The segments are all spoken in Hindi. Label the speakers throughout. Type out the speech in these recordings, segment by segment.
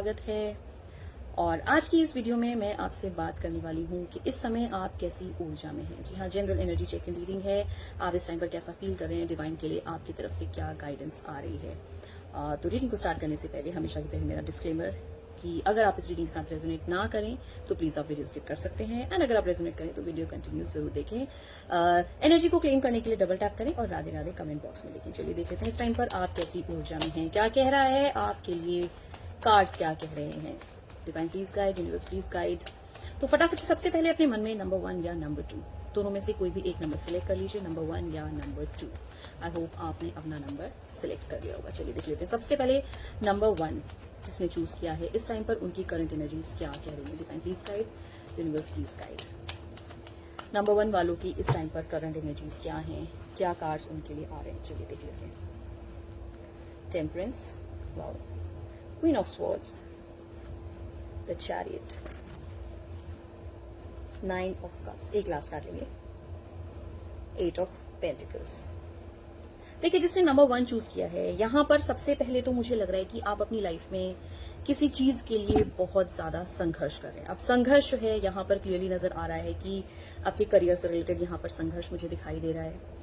Speaker 1: स्वागत है। और आज की इस वीडियो में मैं आपसे बात करने वाली हूँ कि इस समय आप कैसी ऊर्जा में हैं। जी हाँ, general energy check in reading है। आप इस टाइम पर कैसा फील कर रहे हैं, डिवाइन के लिए आपकी तरफ से क्या गाइडेंस आ रही है। तो रीडिंग को स्टार्ट करने से पहले हमेशा की तरह मेरा डिस्क्लेमर कि अगर आप इस रीडिंग के साथ रेजोनेट ना करें तो प्लीज आप वीडियो स्किप कर सकते हैं, एंड अगर आप रेजोनेट करें तो वीडियो कंटिन्यू जरूर देखें। एनर्जी को क्लेम करने के लिए डबल टैप करें और राधे राधे कमेंट बॉक्स में लिखें। चलिए देख लेते हैं इस टाइम पर आप कैसी ऊर्जा में हैं, क्या कह रहा है आपके लिए कार्ड्स, क्या कह रहे हैं। Divine please guide, universe please guide. तो फटाफट सबसे पहले अपने मन में नंबर 1 या नंबर 2 दोनों में से कोई भी एक नंबर सिलेक्ट कर लीजिए, नंबर 1 या नंबर 2। आई होप आपने अपना नंबर सिलेक्ट कर लिया होगा। चलिए देख लेते हैं सबसे पहले नंबर 1 जिसने चूज किया है, इस टाइम पर उनकी करंट एनर्जीज क्या कह रही है। Divine please guide, universe please guide. Number 1 वालों की इस टाइम पर करंट एनर्जीज क्या हैं, क्या कार्ड्स उनके लिए आ रहे हैं। चलिए देख लेते हैं। Temperance, wow, queen of swords, the chariot, 9 of cups, एक लास्ट कार्ड लेंगे, 8 ऑफ पेंटिकल्स। देखिए, जिसने नंबर 1 चूज किया है, यहां पर सबसे पहले तो मुझे लग रहा है कि आप अपनी लाइफ में किसी चीज के लिए बहुत ज्यादा संघर्ष कर रहे हैं। अब संघर्ष जो है यहाँ पर क्लियरली नजर आ रहा है कि आपके करियर से रिलेटेड यहाँ पर संघर्ष मुझे दिखाई दे रहा है।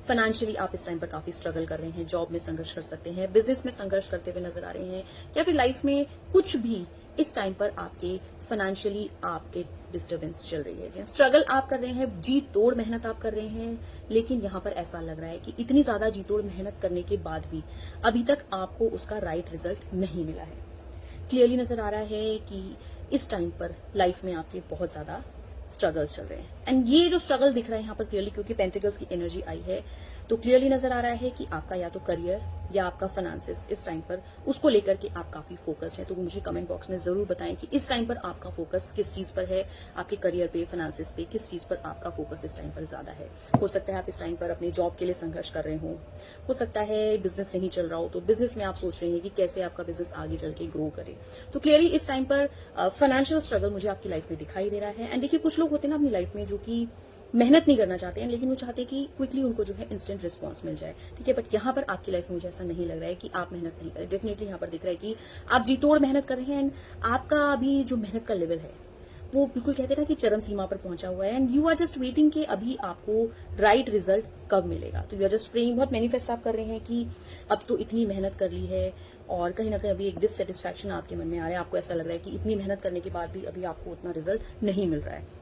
Speaker 1: फाइनेंशियली आप इस टाइम पर काफी स्ट्रगल कर रहे हैं, जॉब में संघर्ष कर सकते हैं, बिजनेस में संघर्ष करते हुए नजर आ रहे हैं, या फिर लाइफ में कुछ भी इस टाइम पर आपके फाइनेंशियली आपके डिस्टर्बेंस चल रही है। स्ट्रगल आप कर रहे हैं, जी तोड़ मेहनत आप कर रहे हैं, लेकिन यहाँ पर ऐसा लग रहा है कि इतनी ज्यादा जी तोड़ मेहनत करने के बाद भी अभी तक आपको उसका राइट रिजल्ट नहीं मिला है। क्लियरली नजर आ रहा है कि इस टाइम पर लाइफ में आपके बहुत ज्यादा स्ट्रगल चल रहे हैं, एंड ये जो स्ट्रगल दिख रहा है यहाँ पर क्लियरली, क्योंकि पेंटिकल्स की एनर्जी आई है, तो क्लियरली नजर आ रहा है कि आपका या तो करियर या आपका फाइनेंसेस इस टाइम पर उसको लेकर के आप काफी फोकस्ड है। तो मुझे कमेंट बॉक्स में जरूर बताएं कि इस टाइम पर आपका फोकस किस चीज पर है, आपके करियर पे, फाइनेंसेस पे, किस चीज पर आपका फोकस इस टाइम पर ज्यादा है। हो सकता है आप इस टाइम पर अपने जॉब के लिए संघर्ष कर रहे हो सकता है बिजनेस नहीं चल रहा हो, तो बिजनेस में आप सोच रहे हैं कि कैसे आपका बिजनेस आगे चल के ग्रो करे। तो क्लियरली इस टाइम पर फाइनेंशियल स्ट्रगल मुझे आपकी लाइफ में दिखाई दे रहा है। एंड देखिए, कुछ लोग होते हैं ना अपनी लाइफ में जो कि मेहनत नहीं करना चाहते हैं, लेकिन वो चाहते हैं कि क्विकली उनको जो है इंस्टेंट रिस्पांस मिल जाए, ठीक है। बट यहाँ पर आपकी लाइफ में मुझे ऐसा नहीं लग रहा है कि आप मेहनत नहीं करें। डेफिनेटली यहाँ पर दिख रहा है कि आप जी तोड़ मेहनत कर रहे हैं, एंड आपका अभी जो मेहनत का लेवल है वो बिल्कुल कहते हैं ना कि चरम सीमा पर पहुंचा हुआ है, and you are just waiting कि अभी आपको राइट रिजल्ट कब मिलेगा। तो यू आर जस्ट प्रेइंग, बहुत मैनिफेस्ट आप कर रहे हैं कि अब तो इतनी मेहनत कर ली है, और कहीं ना कहीं अभी एक डिससेटिस्फैक्शन आपके मन में आ रहा है। आपको ऐसा लग रहा है कि इतनी मेहनत करने के बाद भी अभी आपको उतना रिजल्ट नहीं मिल रहा है,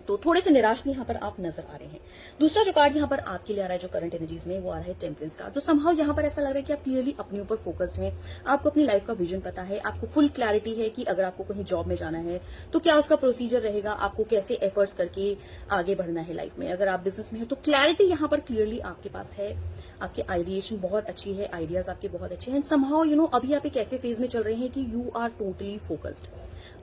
Speaker 1: तो थोड़े से निराश भी यहाँ पर आप नजर आ रहे हैं। दूसरा जो कार्ड यहाँ पर आपके लिए आ रहा है जो करंट एनर्जीज में, वो आ रहा है टेम्परेंस कार्ड। तो समहाउ यहाँ पर ऐसा लग रहा है कि आप क्लियरली अपने ऊपर फोकस्ड हैं, आपको अपनी लाइफ का विजन पता है, आपको फुल क्लैरिटी है कि अगर आपको कहीं जॉब में जाना है तो क्या उसका प्रोसीजर रहेगा, आपको कैसे एफर्ट्स करके आगे बढ़ना है लाइफ में। अगर आप बिजनेस में है तो क्लैरिटी यहाँ पर क्लियरली आपके पास है, आपके आइडिएशन बहुत अच्छी है, आइडियाज आपके बहुत अच्छे हैं। समहाउ अभी आप एक ऐसे फेज में चल रहे हैं कि यू आर टोटली फोकस्ड,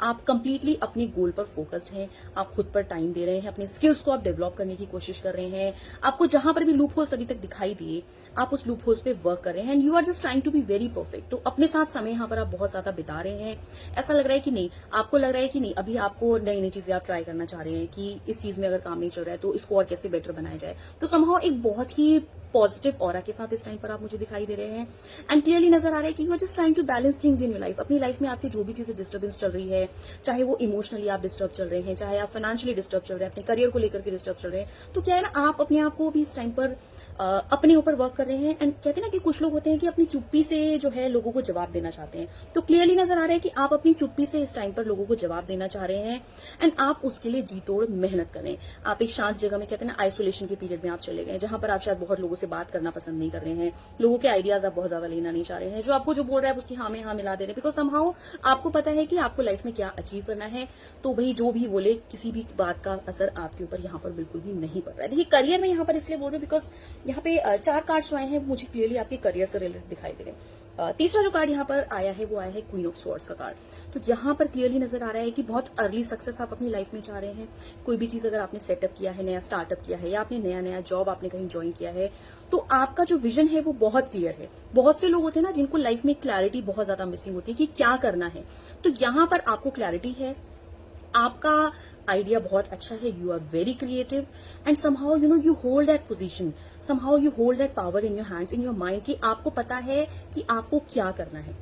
Speaker 1: आप कंप्लीटली अपने गोल पर फोकस्ड हैं, आप खुद पर टाइम दे रहे हैं, अपने स्किल्स को आप डेवलप करने की कोशिश कर रहे हैं। आपको जहां पर भी लूप होल्स अभी तक दिखाई दिए, आप उस लूप होल्स पे वर्क कर रहे हैं, and you are just trying to be very perfect. तो अपने साथ समय यहाँ पर आप बहुत ज्यादा बिता रहे हैं। ऐसा लग रहा है कि नहीं, आपको लग रहा है कि नहीं, अभी आपको नई नई चीजें आप ट्राई करना चाह रहे हैं कि इस चीज में अगर काम नहीं चल रहा है तो इसको और कैसे बेटर बनाया जाए। तो समहाउ एक बहुत ही पॉजिटिव ऑरा के साथ इस टाइम पर आप मुझे दिखाई दे रहे हैं, एंड क्लियरली नजर आ रहा है कि you are just trying to balance things in your life. अपनी लाइफ में आपकी जो भी चीजें डिस्टर्बेंस चल रही है, चाहे वो इमोशनली आप डिस्टर्ब चल रहे हैं, चाहे आप फाइनेंशियली डिस्टर्ब चल रहे हैं, अपने करियर को लेकर के डिस्टर्ब चल रहे हैं, तो क्या है ना, आप अपने आप को भी इस टाइम पर अपने ऊपर वर्क कर रहे हैं। एंड कहते हैं ना कि कुछ लोग होते हैं कि अपनी चुप्पी से जो है लोगों को जवाब देना चाहते हैं। तो क्लियरली नजर आ रहा है कि आप अपनी चुप्पी से इस टाइम पर लोगों को जवाब देना चाह रहे हैं, एंड आप उसके लिए जी तोड़ मेहनत करें। आप एक शांत जगह में, कहते हैं ना, आइसोलेशन के पीरियड में आप चले गए, जहां पर आप शायद बहुत लोगों से बात करना पसंद नहीं कर रहे हैं, लोगों के आइडियाज आप बहुत ज्यादा लेना नहीं चाह रहे हैं, जो आपको जो बोल रहा है उसकी हाँ में हाँ मिला दे रहे हैं, बिकॉज समहाउ आपको पता है कि आपको लाइफ में क्या अचीव करना है। तो भाई जो भी बोले, किसी भी बात का असर आपके ऊपर यहाँ पर बिल्कुल भी नहीं पड़ रहा है। देखिए, करियर में यहाँ पर इसलिए बोल रहे हैं बिकॉज यहाँ पे 4 कार्ड जो आए हैं मुझे क्लियरली आपके करियर से रिलेटेड दिखाई दे रहे हैं। तीसरा जो कार्ड यहाँ पर आया है वो आया है क्वीन ऑफ स्वॉर्ड्स का कार्ड। तो यहाँ पर क्लियरली नजर आ रहा है कि बहुत अर्ली सक्सेस आप अपनी लाइफ में चाह रहे हैं। कोई भी चीज अगर आपने सेटअप किया है, नया स्टार्टअप किया है, या आपने नया नया जॉब आपने कहीं ज्वाइन किया है, तो आपका जो विजन है वो बहुत क्लियर है। बहुत से लोग होते हैं ना जिनको लाइफ में क्लैरिटी बहुत ज्यादा मिसिंग होती है कि क्या करना है, तो यहाँ पर आपको क्लैरिटी है, आपका आइडिया बहुत अच्छा है, you are very creative, and somehow you hold that position, somehow you hold that power in your hands, in your mind, कि आपको पता है कि आपको क्या करना है।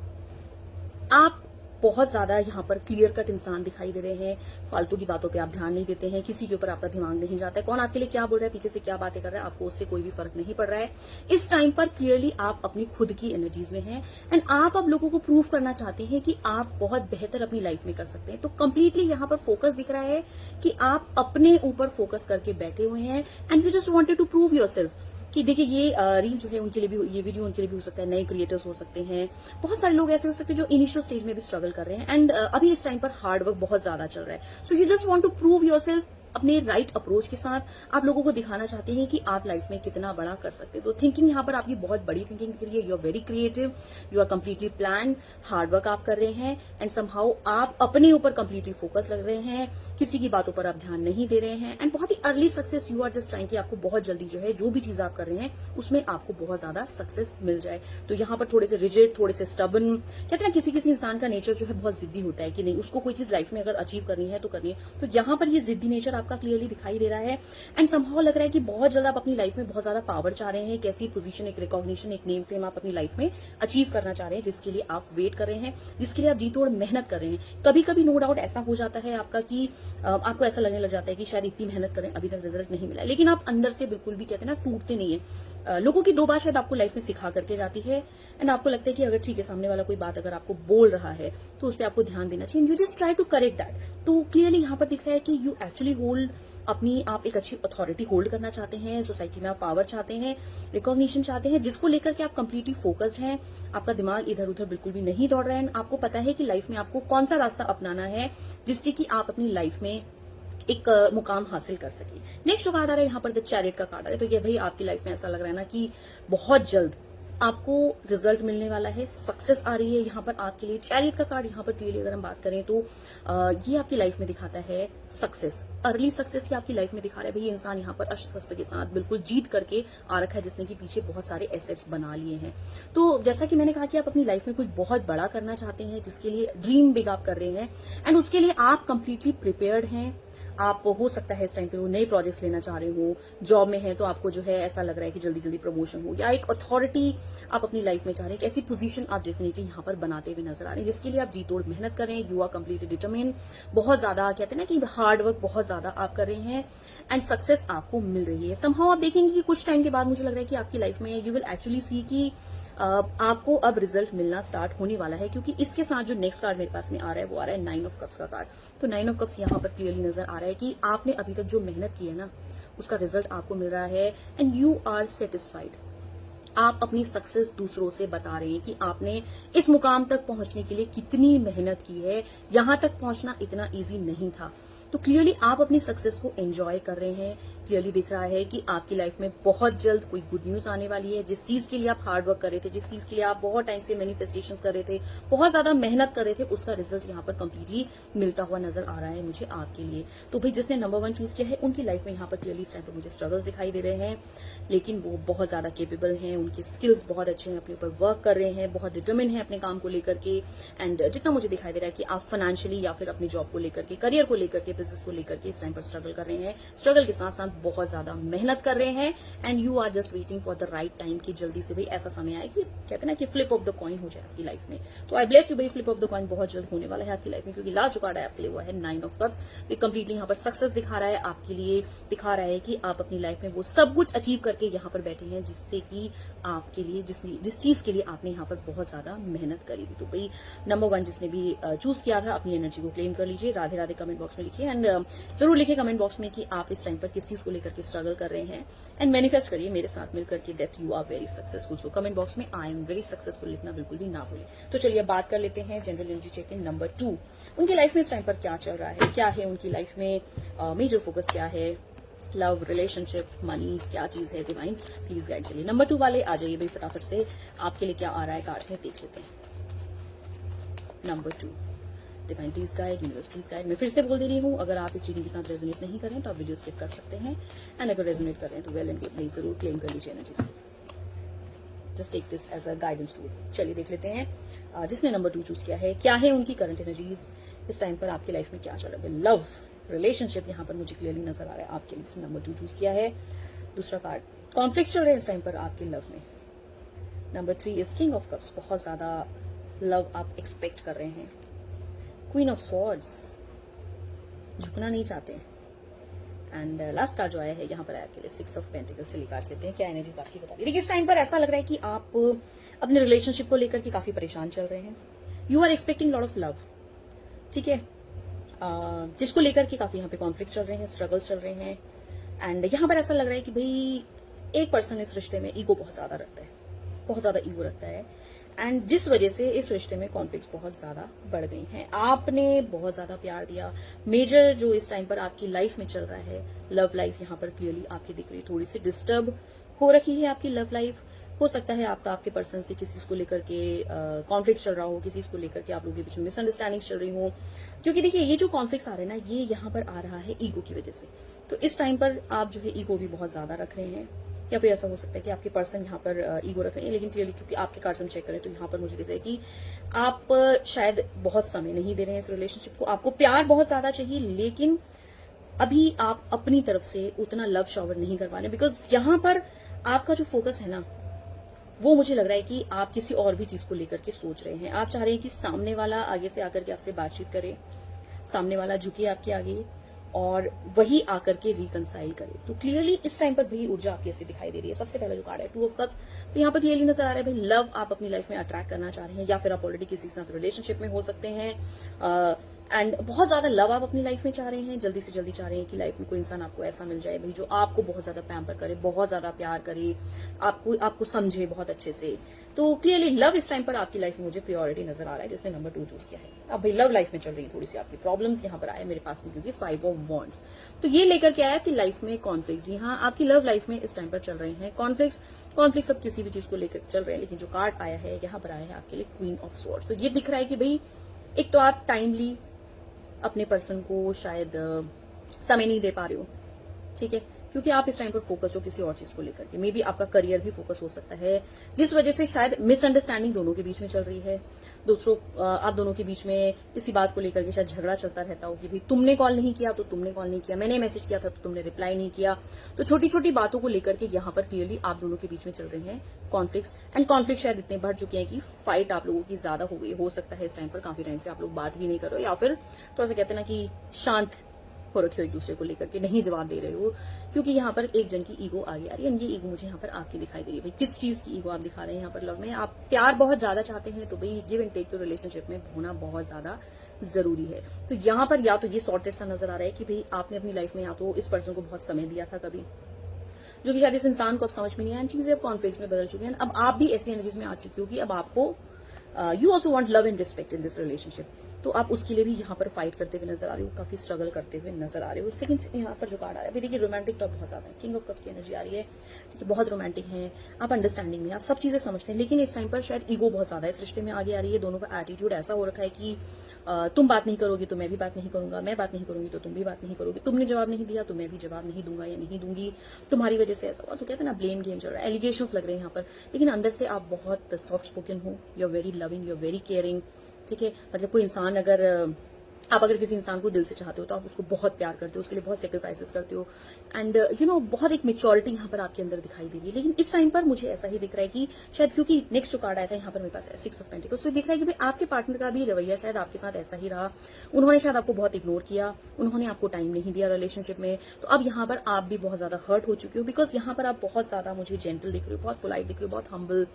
Speaker 1: आप बहुत ज्यादा यहाँ पर क्लियर कट इंसान दिखाई दे रहे हैं। फालतू की बातों पे आप ध्यान नहीं देते हैं, किसी के ऊपर आपका दिमाग नहीं जाता है, कौन आपके लिए क्या बोल रहा है, पीछे से क्या बातें कर रहा है, आपको उससे कोई भी फर्क नहीं पड़ रहा है। इस टाइम पर क्लियरली आप अपनी खुद की एनर्जीज में हैं एंड आप अब लोगों को प्रूव करना चाहते हैं कि आप बहुत बेहतर अपनी लाइफ में कर सकते हैं। तो कंप्लीटली यहाँ पर फोकस दिख रहा है कि आप अपने ऊपर फोकस करके बैठे हुए हैं and you just wanted to prove yourself कि देखिए ये रील जो है उनके लिए भी, ये वीडियो उनके लिए भी हो सकता है, नए क्रिएटर्स हो सकते हैं, बहुत सारे लोग ऐसे हो सकते हैं जो इनिशियल स्टेज में भी स्ट्रगल कर रहे हैं एंड अभी इस टाइम पर हार्ड वर्क बहुत ज्यादा चल रहा है। So you just want to prove yourself. अपने राइट अप्रोच के साथ आप लोगों को दिखाना चाहते हैं कि आप लाइफ में कितना बड़ा कर सकते हैं। तो थिंकिंग यहाँ पर आपकी बहुत बड़ी थिंकिंग दिख रही है। You are very creative, you are completely plan, hard work आप कर रहे हैं एंड समहाउ आप अपने ऊपर कंप्लीटली फोकस लग रहे हैं, किसी की बातों पर आप ध्यान नहीं दे रहे हैं एंड बहुत ही early success you are just trying कि आपको बहुत जल्दी जो है जो भी चीज आप कर रहे हैं उसमें आपको बहुत ज्यादा सक्सेस मिल जाए। तो यहाँ पर थोड़े से रिजिड, थोड़े से स्टबन, कहते हैं किसी किसी इंसान का नेचर जो है बहुत जिद्दी होता है कि नहीं उसको कोई चीज लाइफ में अगर अचीव करनी है तो करनी है। तो यहाँ पर ये जिद्दी नेचर आपका क्लियरली दिखाई दे रहा है एंड समहाउ लग रहा है कि बहुत जल्द आप अपनी लाइफ में बहुत ज्यादा पावर चाह रहे हैं, एक ऐसी पोजीशन, एक रिकॉग्निशन, एक नेम फेम आप अपनी लाइफ में अचीव करना चाह रहे हैं जिसके लिए आप वेट कर रहे हैं, जिसके लिए आप जी तोड़ मेहनत कर रहे हैं। कभी कभी नो डाउट ऐसा हो जाता है आपका कि आपको ऐसा लगने लग जाता है कि शायद इतनी मेहनत करें अभी तक रिजल्ट नहीं मिला, लेकिन आप अंदर से बिल्कुल भी कहते हैं ना टूटते नहीं है। लोगों की दो बात शायद आपको लाइफ में सिखा करके जाती है एंड आपको लगता है कि अगर ठीक है सामने वाला कोई बात अगर आपको बोल रहा है तो उस पर आपको ध्यान देना चाहिए। You just try to correct that. तो क्लियरली यहाँ पर दिख रहा है कि यू एक्चुअली होल्ड अपनी, आप एक अच्छी अथॉरिटी होल्ड करना चाहते हैं, सोसाइटी में आप पावर चाहते हैं, रिकॉग्निशन चाहते हैं, जिसको लेकर के आप कंप्लीटली फोकस्ड हैं। आपका दिमाग इधर उधर बिल्कुल भी नहीं दौड़ रहा है। आपको पता है कि लाइफ में आपको कौन सा रास्ता अपनाना है जिससे कि आप अपनी लाइफ में एक मुकाम हासिल कर सके। नेक्स्ट जो कार्ड आ रहा है यहाँ पर द चैरियट का कार्ड आ रहा है। तो ये भाई आपकी लाइफ में ऐसा लग रहा है ना कि बहुत जल्द आपको रिजल्ट मिलने वाला है, सक्सेस आ रही है यहाँ पर आपके लिए। चैरियट का कार्ड यहाँ पर क्लियरली अगर हम बात करें तो ये आपकी लाइफ में दिखाता है सक्सेस, अर्ली सक्सेस की आपकी लाइफ में दिखा रहा है। भाई ये इंसान यहाँ पर अस्त्र शस्त्र के साथ बिल्कुल जीत करके आ रखा है, जिसने कि पीछे बहुत सारे एसेट्स बना लिए हैं। तो जैसा कि मैंने कहा कि आप अपनी लाइफ में कुछ बहुत बड़ा करना चाहते हैं, जिसके लिए ड्रीम बिग आप कर रहे हैं एंड उसके लिए आप कंप्लीटली प्रिपेयर्ड हैं। आप हो सकता है इस टाइम पे वो नए प्रोजेक्ट्स लेना चाह रहे हो, जॉब में है तो आपको जो है ऐसा लग रहा है कि जल्दी जल्दी प्रमोशन हो, या एक अथॉरिटी आप अपनी लाइफ में चाह रहे हैं, एक ऐसी पोजीशन आप डेफिनेटली यहाँ पर बनाते हुए नजर आ रहे हैं जिसके लिए आप जी तोड़ मेहनत कर रहे हैं। यू आर कंप्लीटली डिटरमिन, बहुत ज्यादा कहते हैं ना कि हार्ड वर्क बहुत ज्यादा आप कर रहे हैं एंड सक्सेस आपको मिल रही है। समहाउ आप देखेंगे कि कुछ टाइम के बाद मुझे लग रहा है कि आपकी लाइफ में यू विल एक्चुअली सी कि आपको अब रिजल्ट मिलना स्टार्ट होने वाला है, क्योंकि इसके साथ जो नेक्स्ट कार्ड मेरे पास में आ रहा है वो आ रहा है 9 ऑफ कप्स का कार्ड। तो 9 ऑफ कप्स यहाँ पर क्लियरली नजर आ रहा है कि आपने अभी तक जो मेहनत की है ना उसका रिजल्ट आपको मिल रहा है एंड यू आर सेटिस्फाइड। आप अपनी सक्सेस दूसरों से बता रहे हैं कि आपने इस मुकाम तक पहुंचने के लिए कितनी मेहनत की है, यहां तक पहुंचना इतना इजी नहीं था। तो क्लियरली आप अपनी सक्सेस को एंजॉय कर रहे हैं। क्लियरली दिख रहा है कि आपकी लाइफ में बहुत जल्द कोई गुड न्यूज आने वाली है। जिस चीज के लिए आप हार्ड वर्क कर रहे थे, जिस चीज के लिए आप बहुत टाइम से मैनिफेस्टेशन कर रहे थे, बहुत ज्यादा मेहनत कर रहे थे, उसका रिजल्ट यहाँ पर कंप्लीटली मिलता हुआ नजर आ रहा है मुझे आपके लिए। तो भाई जिसने नंबर 1 चूज किया है उनकी लाइफ में यहाँ पर क्लियरली इस टाइम पर मुझे स्ट्रगल्स दिखाई दे रहे हैं, लेकिन वो बहुत ज्यादा केपेबल हैं, उनके स्किल्स बहुत अच्छे हैं, अपने ऊपर वर्क कर रहे हैं, बहुत डिटरमिन है अपने काम को लेकर के। एंड जितना मुझे दिखाई दे रहा है कि आप फाइनेंशियली या फिर अपनी जॉब को लेकर के, करियर को लेकर के, बिजनेस को लेकर के इस टाइम पर स्ट्रगल कर रहे हैं। स्ट्रगल के साथ साथ बहुत ज्यादा मेहनत कर रहे हैं and you are just waiting for the right time कि जल्दी से भाई ऐसा समय आए कि कहते हैं ना कि फ्लिप ऑफ द कॉइन हो जाए आपकी लाइफ में। तो आई ब्लेस यू भाई, फ्लिप ऑफ द कॉइन बहुत जल्द होने वाला है आपकी लाइफ में, क्योंकि लास्ट जो कार्ड है आपके लिए हुआ है 9 ऑफ कप्स। ये कंप्लीटली यहाँ पर सक्सेस दिखा रहा है आपके लिए, दिखा रहा है कि आप अपनी लाइफ में वो सब कुछ अचीव करके यहाँ पर बैठे हैं जिससे कि आपके लिए जिस चीज के लिए आपने यहाँ पर बहुत ज्यादा मेहनत करी थी। तो भाई नंबर 1 जिसने भी चूज किया था अपनी एनर्जी को क्लेम कर लीजिए। राधे राधे कमेंट बॉक्स में लिखिए एंड जरूर लिखिए कमेंट बॉक्स में कि आप इस टाइम पर किस चीज को लेकर के स्ट्रगल कर रहे हैं एंड मैनिफेस्ट करिए मेरे साथ मिलकर के that you are very successful. So comment box में आई एम वेरी सक्सेसफुल लिखना बिल्कुल भी ना भूलें। तो चलिए बात कर लेते हैं general energy check in number 2। उनकी लाइफ में इस टाइम पर क्या चल रहा है, क्या है उनकी लाइफ में मेजर फोकस, क्या है, लव, रिलेशनशिप, मनी, क्या चीज है। Divine please guide. चलिए नंबर 2 वाले आ जाइए भाई फटाफट से, आपके लिए क्या आ रहा है कार्ड्स में देख लेते हैं। Number 2, divine please guide, universe please guide. मैं फिर से बोल दे रही हूँ, अगर आप इस रीडिंग के साथ रेजोनेट नहीं करें तो आप वीडियो स्किप कर सकते हैं एंड अगर रेजोनेट कर रहे हैं तो वेल एंड गुड, प्लीज जरूर क्लेम कर लीजिए energies. Just take this as a guidance tool. चलिए देख लेते हैं जिसने नंबर 2 चूज किया है क्या है उनकी करंट एनर्जीज, इस टाइम पर आपकी लाइफ में क्या चल रहा है। लव, रिलेशनशिप यहाँ पर मुझे क्लियरली नजर आ रहा है आपके लिए, जिसने नंबर 2 चूज किया है। दूसरा कार्ड, कॉन्फ्लिक्ट चल रहे हैं इस टाइम पर आपके लव में। Number 3 is king of cups, बहुत ज्यादा लव आप एक्सपेक्ट कर रहे हैं। क्वीन ऑफ स्वॉर्ड्स, झुकना नहीं चाहते हैं। एंड लास्ट कार्ड जो आया है यहाँ पर आया आपके लिए 6 ऑफ पेंटिकल्स। चलिए कार्ड लेते हैं, क्या एनर्जीज आपकी बता दी। देखिए इस टाइम पर ऐसा लग रहा है कि आप अपने रिलेशनशिप को लेकर के काफी परेशान चल रहे हैं। You are expecting lot of love, ठीक है, जिसको लेकर के काफी यहाँ पे कॉन्फ्लिक्ट चल रहे हैं, स्ट्रगल्स चल रहे हैं। एंड यहाँ पर ऐसा लग रहा है कि भाई एक पर्सन इस रिश्ते में ईगो बहुत ज्यादा रखता है, बहुत ज्यादा ईगो रखता है। एंड जिस वजह से इस रिश्ते में कॉन्फ्लिक्ट्स बहुत ज्यादा बढ़ गई हैं। आपने बहुत ज्यादा प्यार दिया। मेजर जो इस टाइम पर आपकी लाइफ में चल रहा है, लव लाइफ यहाँ पर क्लियरली आपकी दिख रही, थोड़ी सी डिस्टर्ब हो रखी है आपकी लव लाइफ। हो सकता है आपका आपके पर्सन से किसी को लेकर के कॉन्फ्लिक्ट चल रहा हो, किसी को लेकर के आप लोगों के बीच में मिसअंडरस्टैंडिंग चल रही हो। क्योंकि देखिए ये जो कॉन्फ्लिक्ट्स आ रहे हैं ना, ये यहाँ पर आ रहा है ईगो की वजह से। तो इस टाइम पर आप जो है ईगो भी बहुत ज्यादा रख रहे हैं, या फिर ऐसा हो सकता है कि आपके पर्सन यहाँ पर ईगो रख रहे हैं। लेकिन क्लियरली क्योंकि आपके कार्ड्स हम चेक करें तो यहाँ पर मुझे दिख रहा है कि आप शायद बहुत समय नहीं दे रहे हैं इस रिलेशनशिप को। आपको प्यार बहुत ज्यादा चाहिए, लेकिन अभी आप अपनी तरफ से उतना लव शॉवर नहीं कर पा रहे, बिकॉज यहाँ पर आपका जो फोकस है ना, वो मुझे लग रहा है कि आप किसी और भी चीज को लेकर के सोच रहे हैं। आप चाह रहे हैं कि सामने वाला आगे से आकर के आपसे बातचीत करे, सामने वाला झुके आपके आगे और वही आकर के रिकंसाइल करे। तो क्लियरली इस टाइम पर भी ऊर्जा आपकी ऐसी दिखाई दे रही है। सबसे पहला जो कार्ड है 2 ऑफ कप्स, तो यहाँ पर क्लियरली नजर आ रहा है भाई लव आप अपनी लाइफ में अट्रैक्ट करना चाह रहे हैं, या फिर आप ऑलरेडी किसी के साथ रिलेशनशिप में हो सकते हैं। एंड बहुत ज्यादा लव आप अपनी लाइफ में चाह रहे हैं, जल्दी से जल्दी चाह रहे हैं कि लाइफ में कोई इंसान आपको ऐसा मिल जाए भाई जो आपको बहुत ज्यादा पैम्पर करे, बहुत ज्यादा प्यार करे, आपको समझे बहुत अच्छे से। तो क्लियरली लव इस टाइम पर आपकी लाइफ में मुझे प्रायोरिटी नजर आ रहा है, जिसने नंबर 2 चूज किया है। अब भाई लव लाइफ में चल रही है थोड़ी सी आपकी प्रॉब्लम्स यहाँ पर आए मेरे पास में, क्योंकि 5 ऑफ वॉन्ड्स, तो ये लेकर के आया कि लाइफ में कॉन्फ्लिक्ट। जी हाँ, आपकी लव लाइफ में इस टाइम पर चल रहे हैं कॉन्फ्लिक्ट्स अब किसी भी चीज को लेकर चल रहे हैं। लेकिन जो कार्ड आया है यहाँ पर आया है आपके लिए क्वीन ऑफ स्वॉर्ड्स। तो ये दिख रहा है कि भाई एक तो आप टाइमली अपने पर्सन को शायद समय नहीं दे पा रहे हो, ठीक है, क्योंकि आप इस टाइम पर फोकस हो किसी और चीज को लेकर के। मे बी आपका करियर भी फोकस हो सकता है, जिस वजह से शायद मिसअंडरस्टैंडिंग दोनों के बीच में चल रही है। आप दोनों के बीच में किसी बात को लेकर के शायद झगड़ा चलता रहता हो कि भाई तुमने कॉल नहीं किया तो तुमने कॉल नहीं किया, मैंने मैसेज किया था तो तुमने रिप्लाई नहीं किया। तो छोटी छोटी बातों को लेकर के यहाँ पर क्लियरली आप दोनों के बीच में चल रहे हैं कॉन्फ्लिक्ट्स। एंड कॉन्फ्लिक्ट शायद इतने बढ़ चुके हैं कि फाइट आप लोगों की ज्यादा हो गई। हो सकता है इस टाइम पर काफी टाइम से आप लोग बात भी नहीं कर रहे हो, या फिर थोड़ा सा कहते हैं ना कि शांत हो रखे हो एक दूसरे को लेकर के, नहीं जवाब दे रहे हो, क्योंकि यहाँ पर एक जन की ईगो आगे आ रही है। ये ईगो मुझे यहाँ पर आपकी दिखाई दे रही है। भाई किस चीज की ईगो आप दिखा रहे हैं यहाँ पर लव में? आप प्यार बहुत ज्यादा चाहते हैं, तो भाई गिव एंड टेक तो रिलेशनशिप में होना बहुत ज्यादा जरूरी है। तो यहाँ पर या तो ये सॉर्टेड सा नजर आ रहा है कि भाई आपने अपनी लाइफ में या तो इस पर्सन को बहुत समय दिया था कभी, जो कि शायद इस इंसान को अब समझ में नहीं आया, चीजें अब कॉन्फ्लिक्ट्स में बदल चुकी हैं। अब आप भी ऐसी एनर्जीज में आ चुकी हो कि अब आपको you also want love and respect in this relationship. तो आप उसके लिए भी यहाँ पर फाइट करते हुए नजर आ रहे हो, काफी स्ट्रगल करते हुए नजर आ रहे हो। सेकंड यहाँ पर जो कार्ड आ रहा है, देखिए रोमांटिक तो बहुत ज्यादा है, किंग ऑफ कप्स की एनर्जी आ रही है, ठीक है, बहुत रोमांटिक है, आप अंडरस्टैंडिंग में, आप सब चीजें समझते हैं। लेकिन इस टाइम पर शायद ईगो बहुत ज्यादा इस रिश्ते में आगे आ रही है। दोनों का एटीट्यूड ऐसा हो रखा है कि तुम बात नहीं करोगी तो मैं भी बात नहीं करूंगा, मैं बात नहीं करूंगी तो तुम भी बात नहीं करोगी, तुमने जवाब नहीं दिया तो मैं भी जवाब नहीं दूंगा या नहीं दूंगी, तुम्हारी वजह से ऐसा हुआ। तो कहते हैं ना ब्लेम गेम चल रहा है, एलिगेशंस लग रहे हैं यहाँ पर। लेकिन अंदर से आप बहुत सॉफ्ट स्पोकन हो, you are very loving, you are very caring, ठीक है। मतलब कोई इंसान आप अगर किसी इंसान को दिल से चाहते हो तो आप उसको बहुत प्यार करते हो, उसके लिए बहुत सेक्रीफाइसेस करते हो। एंड बहुत एक मेच्योरिटी यहाँ पर आपके अंदर दिखाई दे रही है। लेकिन इस टाइम पर मुझे ऐसा ही दिख रहा है कि शायद क्योंकि नेक्स्ट जो कार्ड आया था यहाँ पर मेरे पास है 6 ऑफ पेंटिकल्स, तो दिख रहा है कि भाई आपके पार्टनर का भी रवैया शायद आपके साथ ऐसा ही रहा। उन्होंने शायद आपको बहुत इग्नोर किया, उन्होंने आपको टाइम नहीं दिया रिलेशनशिप में। तो अब यहाँ पर आप भी बहुत ज्यादा हर्ट हो चुके हो, बिकॉज यहाँ पर आप बहुत ज्यादा मुझे जेंटल दिख रहे हो, बहुत पोलाइट दिख रहे हो, बहुत हम्बल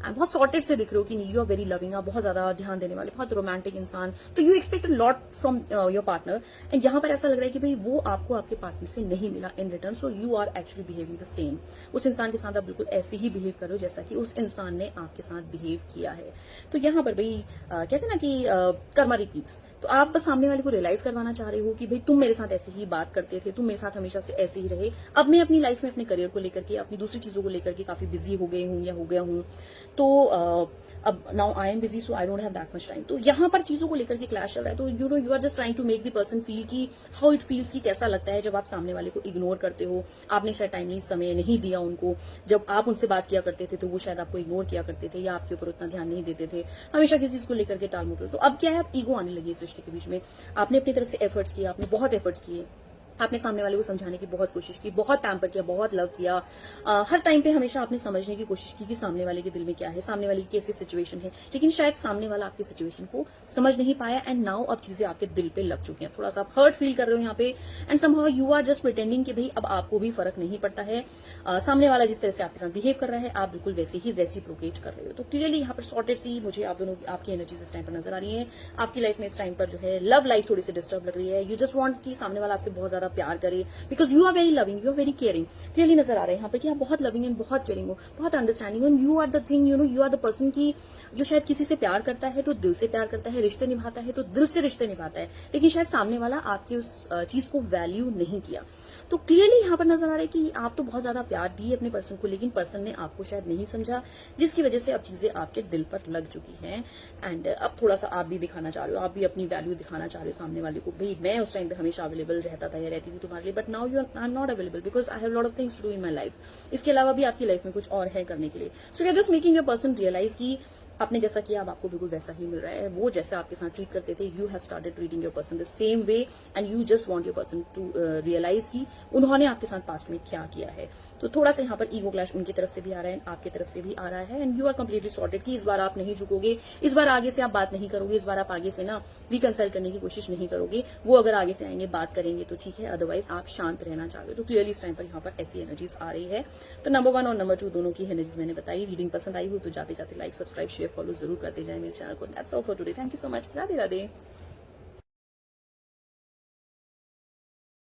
Speaker 1: एंड बहुत सॉर्टेड से दिख रहे हो कि यू आर वेरी लविंग, आप बहुत ज्यादा ध्यान देने वाले, बहुत रोमांटिक इंसान। तो you expect a lot from your partner, and यहाँ पर ऐसा लग रहा है कि भाई वो आपको आपके पार्टनर से नहीं मिला in return, so you are actually behaving the same. उस इंसान के साथ आप बिल्कुल ऐसे ही बिहेव कर रहे हो जैसा कि उस इंसान ने आपके साथ बिहेव किया है। तो यहाँ पर भाई कहते हैं ना कि कर्मा रिपीट्स। तो आप बस सामने वाले को रियलाइज करवाना चाह रहे हो कि भाई तुम मेरे साथ ऐसे ही बात करते थे, तुम मेरे साथ हमेशा से ऐसे ही रहे, अब मैं अपनी लाइफ में अपने करियर को लेकर के, अपनी दूसरी चीजों को लेकर के काफी बिजी हो गई हूँ या हो गया हूँ। तो अब now I am busy, so I don't have that much time. तो यहाँ पर चीजों को लेकर के क्लैश चल रहा है। तो you are just trying to make the person feel कि हाउ इट फील्स, कि कैसा लगता है जब आप सामने वाले को इग्नोर करते हो। आपने शायद टाइमली समय नहीं दिया उनको, जब आप उनसे बात किया करते थे तो वो शायद आपको इग्नोर किया करते थे या आपके ऊपर उतना ध्यान नहीं देते थे, हमेशा किसी चीज को लेकर के टाल मटोल। तो अब क्या है, अब ईगो आने लगी इस रिश्ते के बीच में। आपने अपनी तरफ से एफर्ट्स किया, आपने बहुत एफर्ट्स किए, आपने सामने वाले को समझाने की बहुत कोशिश की, बहुत पैम्पर किया, बहुत लव किया, हर टाइम पे हमेशा आपने समझने की कोशिश की कि सामने वाले के दिल में क्या है, सामने वाले की कैसी सिचुएशन है, लेकिन शायद सामने वाला आपकी सिचुएशन को समझ नहीं पाया एंड नाउ अब चीजें आपके दिल पे लग चुकी हैं, थोड़ा सा आप हर्ट फील कर रहे हो यहाँ पे and somehow you are just pretending कि भाई अब आपको भी फर्क नहीं पड़ता है, सामने वाला जिस तरह से आपके साथ बिहेव कर रहा है आप बिल्कुल वैसे ही रेसिप्रोकेट कर रहे हो। तो क्लियरली यहाँ पर सॉर्टेड सी मुझे आप दोनों आपकी एनर्जीज इस टाइम पर नजर आ रही है। आपकी लाइफ में इस टाइम पर जो है लव लाइफ थोड़ी सी डिस्टर्ब लग रही है। यू जस्ट वांट कि सामने वाला आपसे बहुत ज्यादा प्यार करे because you are very loving, you are very caring. Clearly नजर आ रहा है यहाँ पर कि आप बहुत लविंग एंड बहुत केयरिंग हो, बहुत understanding and you are the thing, you are the person की जो शायद किसी से प्यार करता है तो दिल से प्यार करता है, रिश्ते निभाता है तो दिल से रिश्ते निभाता है, लेकिन शायद सामने वाला आपकी उस चीज को वैल्यू नहीं किया। तो क्लियरली यहाँ पर नजर आ रहा है कि आप तो बहुत ज्यादा प्यार दिए अपने पर्सन को, लेकिन पर्सन ने आपको शायद नहीं समझा, जिसकी वजह से अब चीजें आपके दिल पर लग चुकी हैं एंड अब थोड़ा सा आप भी दिखाना चाह रहे हो, आप भी अपनी वैल्यू दिखाना चाह रहे हो सामने वाले को, भाई मैं उस टाइम पे हमेशा अवेलेबल रहता था या रहती थी तुम्हारे लिए, but now you are not available because I have lot of things to do in my life. इसके अलावा भी आपकी लाइफ में कुछ और है करने के लिए। So you are just making your person realize की आपने जैसा किया अब आपको बिल्कुल वैसा ही मिल रहा है, वो जैसा आपके साथ ट्रीट करते थे, you have started treating your person the same way and you just want your person to realize की उन्होंने आपके साथ पास्ट में क्या किया है। तो थोड़ा सा यहाँ पर ईगो क्लैश उनकी तरफ से भी आ रहा है, आपकी तरफ से भी आ रहा है and you are completely sorted कि इस बार आप नहीं झुकोगे, इस बार आगे से आप बात नहीं करोगे, इस बार आप आगे से ना रिकंसाइल करने की कोशिश नहीं करोगे। वो अगर आगे से आएंगे बात करेंगे तो ठीक है, अदरवाइज आप शांत रहना चाहते हो। तो क्लियरली इस टाइम पर यहाँ पर ऐसी एनर्जीज आ रही है। तो नंबर 1 और नंबर 2 दोनों की एनर्जीज मैंने बताई। रीडिंग पसंद आई हो तो जाते जाते लाइक सब्सक्राइब शेयर फॉलो जरूर करते जाए मेरे चैनल को। That's all for today, thank you so much, Radhe Radhe.